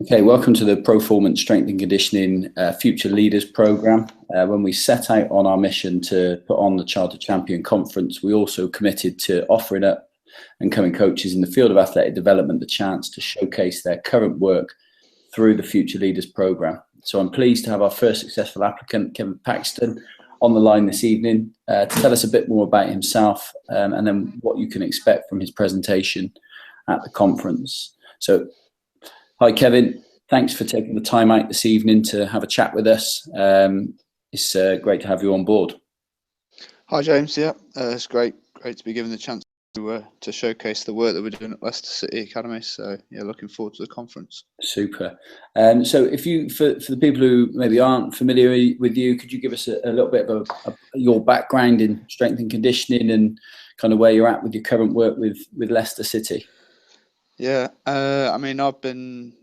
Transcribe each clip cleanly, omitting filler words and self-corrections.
Okay, welcome to the Performance Strength and Conditioning Future Leaders Programme. When we set out on our mission to put on the Chartered Champion Conference, we also committed to offering up incoming coaches in the field of athletic development the chance to showcase their current work through the Future Leaders Programme. So I'm pleased to have our first successful applicant, Kev Paxton, on the line this evening to tell us a bit more about himself and then what you can expect from his presentation at the conference. So, hi, Kevin. Thanks for taking the time out this evening to have a chat with us. It's great to have you on board. Hi, James. Yeah, it's great to be given the chance to showcase the work that we're doing at Leicester City Academy. So, yeah, looking forward to the conference. Super. So, if you, for the people who maybe aren't familiar with you, could you give us a little bit of your background in strength and conditioning and kind of where you're at with your current work with Leicester City? Yeah, I mean, I've been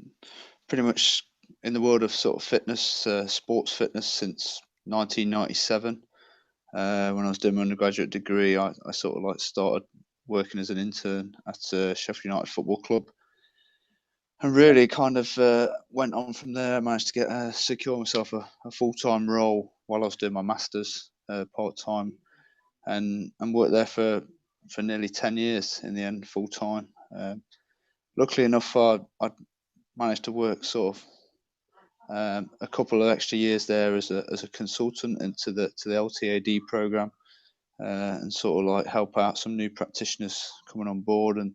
pretty much in the world of sort of fitness, sports fitness since 1997. When I was doing my undergraduate degree, I sort of like started working as an intern at Sheffield United Football Club, and really kind of went on from there. I managed to get secure myself a full-time role while I was doing my masters part-time, and worked there for nearly 10 years in the end, full-time. Luckily enough, I managed to work sort of a couple of extra years there as a consultant into the LTAD program, and sort of like help out some new practitioners coming on board, and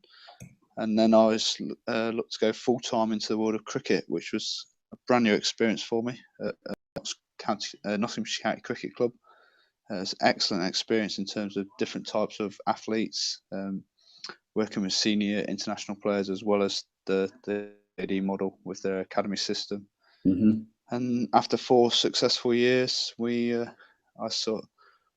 then I was looked to go full time into the world of cricket, which was a brand new experience for me at Nottinghamshire County Cricket Club. It's an excellent experience in terms of different types of athletes, working with senior international players as well as the AD model with their academy system. Mm-hmm. And after 4 successful years, I sort of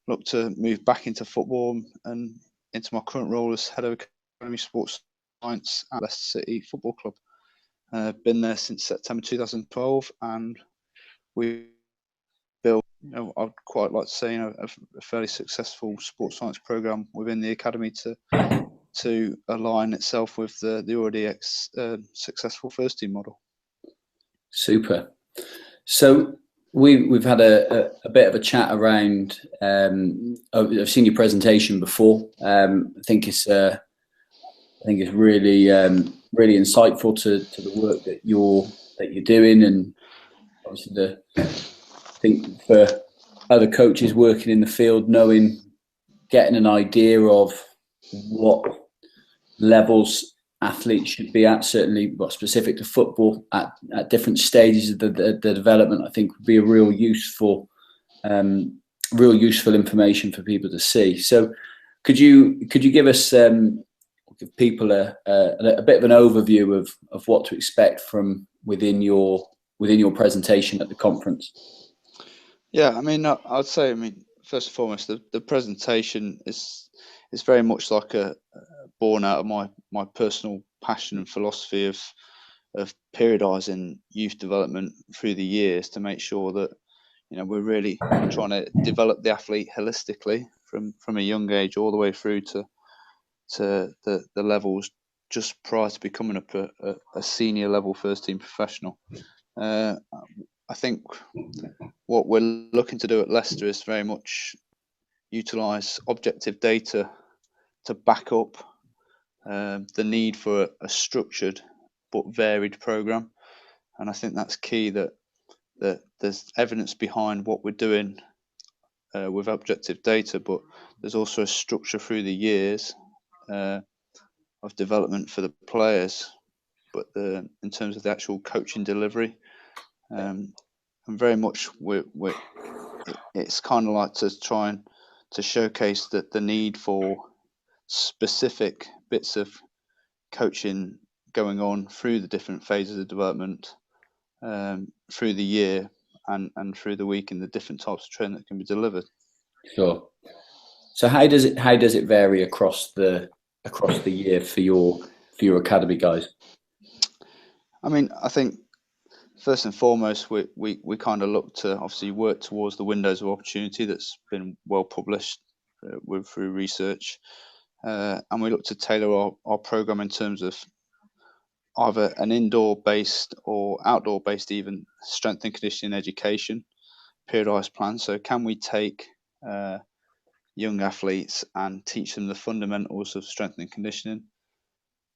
looked to move back into football and into my current role as head of academy sports science at Leicester City Football Club. Been there since September 2012, and we built, I'd quite like to say, a fairly successful sports science program within the academy to align itself with the already successful first team model. Super. So we've had a bit of a chat around. I've seen your presentation before. I think it's really really insightful to the work that you're doing, and obviously I think for other coaches working in the field, getting an idea of what levels athletes should be at, certainly specific to football at different stages of the development, I think would be a real useful information for people to see. So could you give us give people a bit of an overview of what to expect from within your presentation at the conference? Yeah, I mean, I'd say, first and foremost, the presentation is very much like a born out of my personal passion and philosophy of periodizing youth development through the years to make sure that we're really trying to develop the athlete holistically from a young age all the way through to the levels just prior to becoming a senior level first team professional. I think what we're looking to do at Leicester is very much utilise objective data to back up the need for a structured but varied programme. And I think that's key, that there's evidence behind what we're doing with objective data, but there's also a structure through the years of development for the players, but in terms of the actual coaching delivery. And very much it's kind of like to try and to showcase that the need for specific bits of coaching going on through the different phases of development, through the year and through the week, and the different types of training that can be delivered. Sure. So how does it vary across the year for your academy guys? I mean, I think first and foremost, we kind of look to obviously work towards the windows of opportunity that's been well published through research, and we look to tailor our program in terms of either an indoor-based or outdoor-based even strength and conditioning education periodised plan. So can we take young athletes and teach them the fundamentals of strength and conditioning,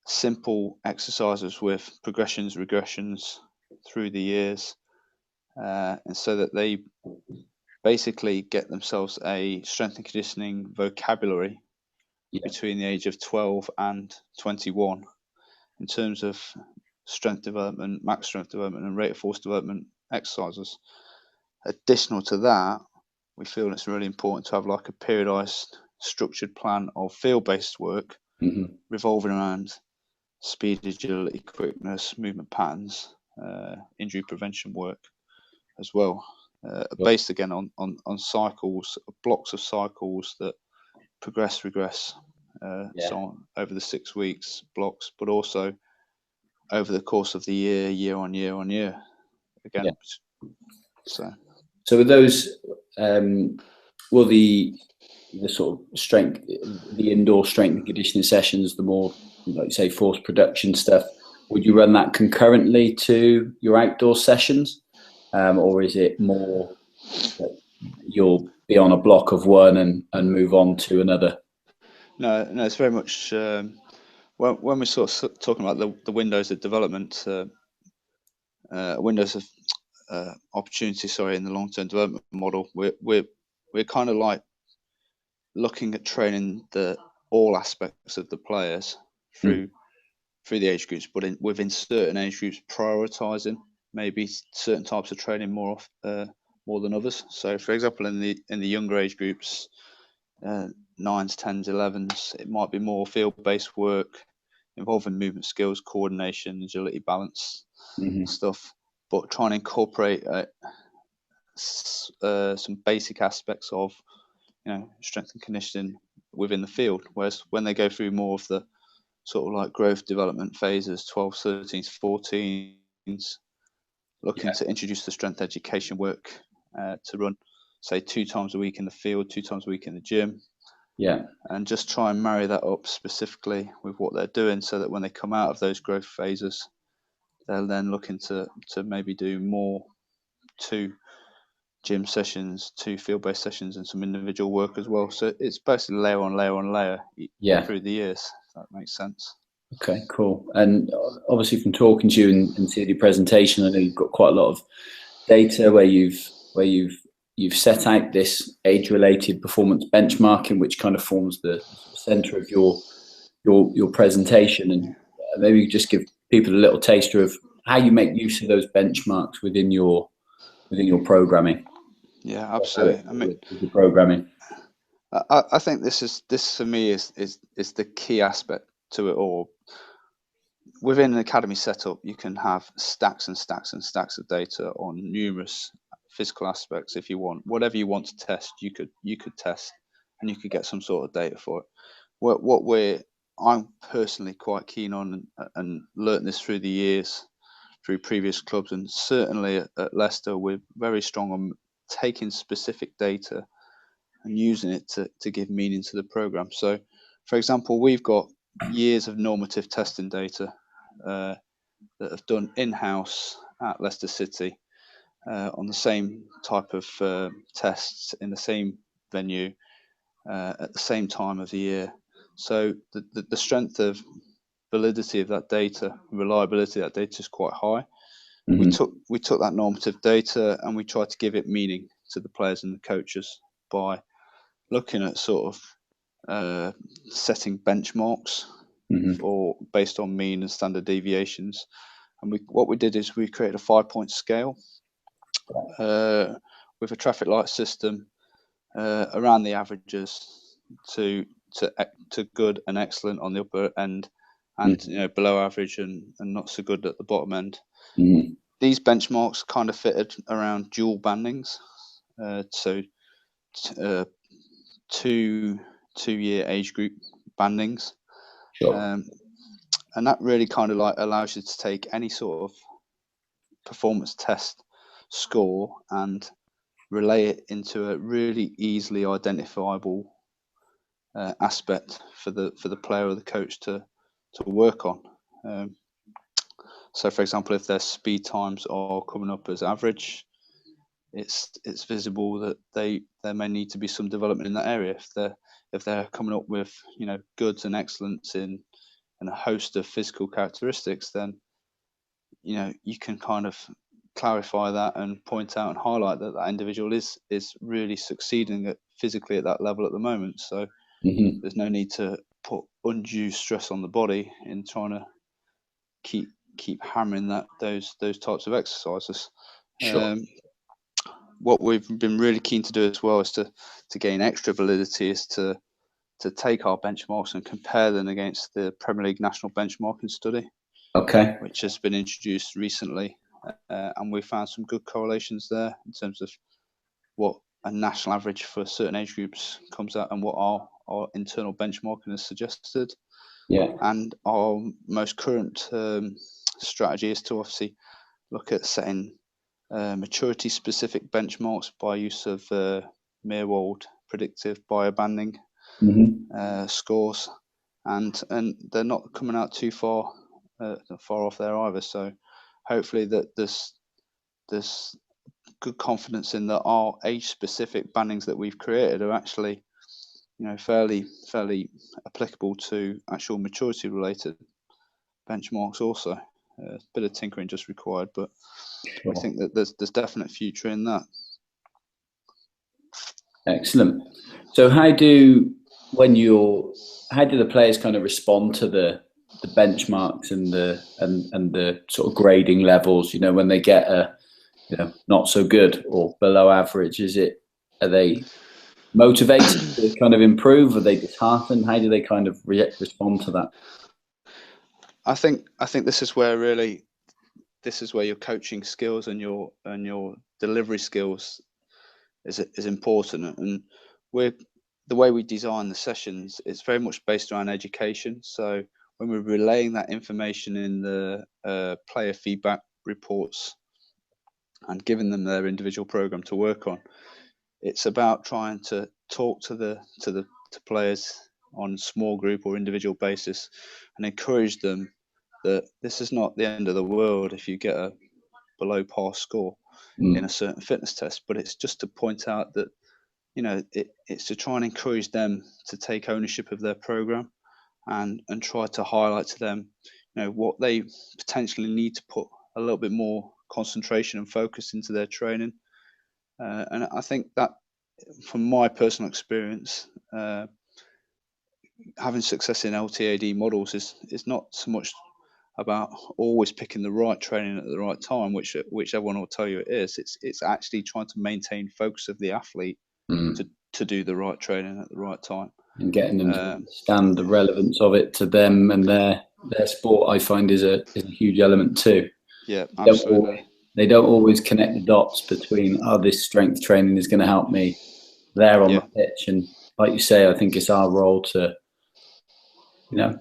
simple exercises with progressions, regressions through the years, and so that they basically get themselves a strength and conditioning vocabulary between the age of 12 and 21 in terms of strength development, max strength development, and rate of force development exercises. Additional to that, we feel it's really important to have like a periodized, structured plan of field-based work revolving around speed, agility, quickness, movement patterns, injury prevention work as well, based again on cycles, blocks of cycles that progress, regress, so on over the 6 weeks blocks, but also over the course of the year on year again. So with those, will the sort of strength, the indoor strength and conditioning sessions, the more, like you say, force production stuff, would you run that concurrently to your outdoor sessions, or is it more that you'll be on a block of one and move on to another? No, it's very much when we're sort of talking about the windows of development, windows of opportunity, in the long-term development model, we're kind of like looking at training all aspects of the players through the age groups, but within certain age groups, prioritizing maybe certain types of training more than others. So, for example, in the younger age groups, 9s, 10s, 11s, it might be more field-based work involving movement skills, coordination, agility, balance stuff, but trying to incorporate some basic aspects of strength and conditioning within the field. Whereas when they go through more of the sort of like growth development phases, 12s, 13s, 14s, looking to introduce the strength education work to run, say, 2 times a week in the field, 2 times a week in the gym. And just try and marry that up specifically with what they're doing, so that when they come out of those growth phases, they're then looking to maybe do more 2 gym sessions, 2 field-based sessions, and some individual work as well. So it's basically layer on layer on layer through the years, if that makes sense. Okay, cool. And obviously from talking to you and seeing your presentation, I know you've got quite a lot of data where you've set out this age-related performance benchmarking, which kind of forms the center of your presentation. And maybe just give people a little taster of how you make use of those benchmarks within your programming. Yeah, absolutely. I mean, the programming. I think this for me is the key aspect to it all. Within an academy setup, you can have stacks and stacks and stacks of data on numerous physical aspects. If you want, whatever you want to test, you could test, and you could get some sort of data for it. I'm personally quite keen on, and learnt this through the years, through previous clubs, and certainly at Leicester, we're very strong on taking specific data and using it to give meaning to the program. So, for example, we've got years of normative testing data that have done in-house at Leicester City on the same type of tests in the same venue at the same time of the year. So the strength of validity of that data, reliability of that data is quite high. We took that normative data and we tried to give it meaning to the players and the coaches by looking at sort of setting benchmarks or based on mean and standard deviations. And what we did is we created a 5-point scale with a traffic light system around the averages to good and excellent on the upper end, and below average and not so good at the bottom end. These benchmarks kind of fitted around dual bandings, so 2-year age group bandings. And that really kind of like allows you to take any sort of performance test score and relay it into a really easily identifiable aspect for the player or the coach to work on. So, for example, if their speed times are coming up as average, it's visible that there may need to be some development in that area. If they're coming up with goods and excellence in a host of physical characteristics, then you can kind of clarify that and point out and highlight that individual is really succeeding physically at that level at the moment. So there's no need to put undue stress on the body in trying to keep hammering those types of exercises. Sure. What we've been really keen to do as well is to gain extra validity, is to take our benchmarks and compare them against the Premier League national benchmarking study, which has been introduced recently, and we found some good correlations there in terms of what a national average for certain age groups comes out and what our internal benchmarking has suggested. And our most current strategy is to obviously look at setting maturity specific benchmarks by use of Meerwald predictive biobanding scores, and they're not coming out too far off there either. So hopefully that there's good confidence in that our age specific bandings that we've created are actually fairly applicable to actual maturity related benchmarks also. A bit of tinkering just required, but I think that there's definite future in that. Excellent. So how do the players kind of respond to the benchmarks and the sort of grading levels, when they get a not so good or below average? Are they motivated to kind of improve? Are they disheartened? How do they kind of respond to that? I think this is where your coaching skills and your delivery skills is important. And the way we design the sessions, it's very much based around education. So when we're relaying that information in the player feedback reports and giving them their individual program to work on, it's about trying to talk to players on small group or individual basis and encourage them that this is not the end of the world if you get a below par score in a certain fitness test, but it's just to point out that it's to try and encourage them to take ownership of their program and try to highlight to them what they potentially need to put a little bit more concentration and focus into their training. And I think that, from my personal experience, having success in LTAD models is not so much about always picking the right training at the right time, which everyone will tell you it is. It's actually trying to maintain focus of the athlete to do the right training at the right time and getting them to understand the relevance of it to them and their sport. I find is a huge element too. Yeah, absolutely. They don't always connect the dots between, this strength training is going to help me there on the pitch. And like you say, I think it's our role to,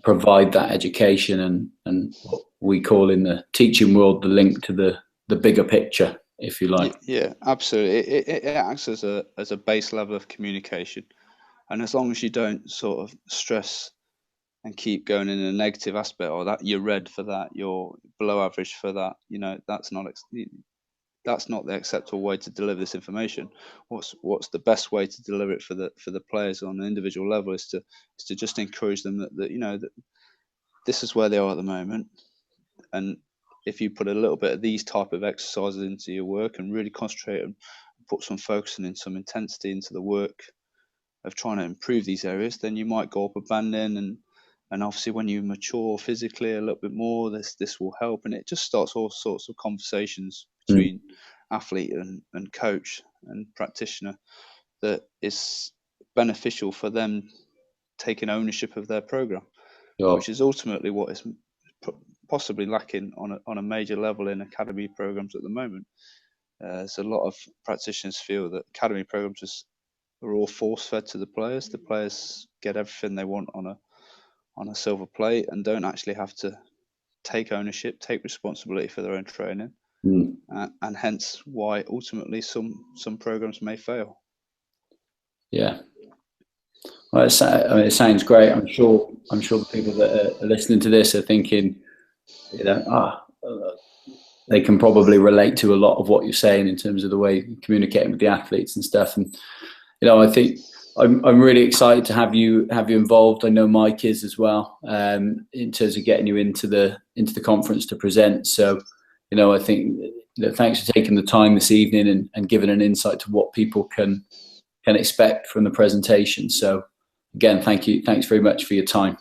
provide that education and what we call in the teaching world, the link to the bigger picture, if you like. Yeah, absolutely. It acts as a base level of communication. And as long as you don't sort of stress and keep going in a negative aspect, or that you're red for that, you're below average for that, that's not the acceptable way to deliver this information. What's the best way to deliver it for the players on an individual level is to just encourage them that this is where they are at the moment, and if you put a little bit of these type of exercises into your work and really concentrate and put some focus and some intensity into the work of trying to improve these areas, then you might go up a band in, and obviously when you mature physically a little bit more, this will help, and it just starts all sorts of conversations between athlete and coach and practitioner that is beneficial for them taking ownership of their program, which is ultimately what is possibly lacking on a major level in academy programs at the moment. So a lot of practitioners feel that academy programs are all force fed to the players. The players get everything they want on a silver plate and don't actually have to take ownership, take responsibility for their own training, and hence why ultimately some programs may fail. Yeah. Well, it sounds great. I'm sure the people that are listening to this are thinking, they can probably relate to a lot of what you're saying in terms of the way you're communicating with the athletes and stuff. And I think I'm really excited to have you involved. I know Mike is as well, in terms of getting you into the conference to present. So, I think thanks for taking the time this evening and giving an insight to what people can expect from the presentation. So, again, thank you. Thanks very much for your time.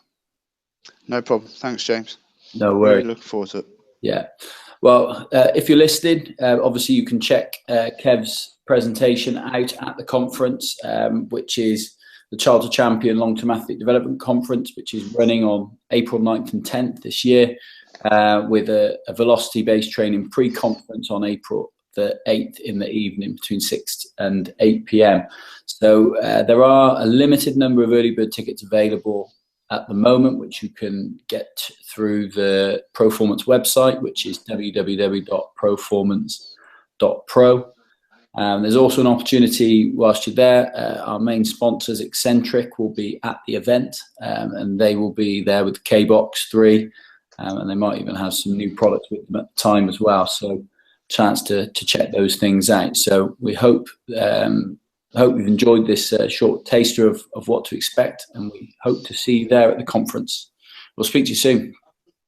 No problem. Thanks, James. No worries. Really looking forward to it. Yeah. Well, if you're listening, obviously you can check Kev's presentation out at the conference, which is the Charter Champion Long-Term Athlete Development Conference, which is running on April 9th and 10th this year, with a velocity-based training pre-conference on April the 8th in the evening between 6 and 8 p.m. So there are a limited number of early bird tickets available at the moment, which you can get through the Proformance website, which is www.proformance.pro. There's also an opportunity whilst you're there. Our main sponsors, Eccentric, will be at the event, and they will be there with the K-Box 3, and they might even have some new products with them at the time as well. So, chance to check those things out. So we hope you've enjoyed this short taster of what to expect, and we hope to see you there at the conference. We'll speak to you soon.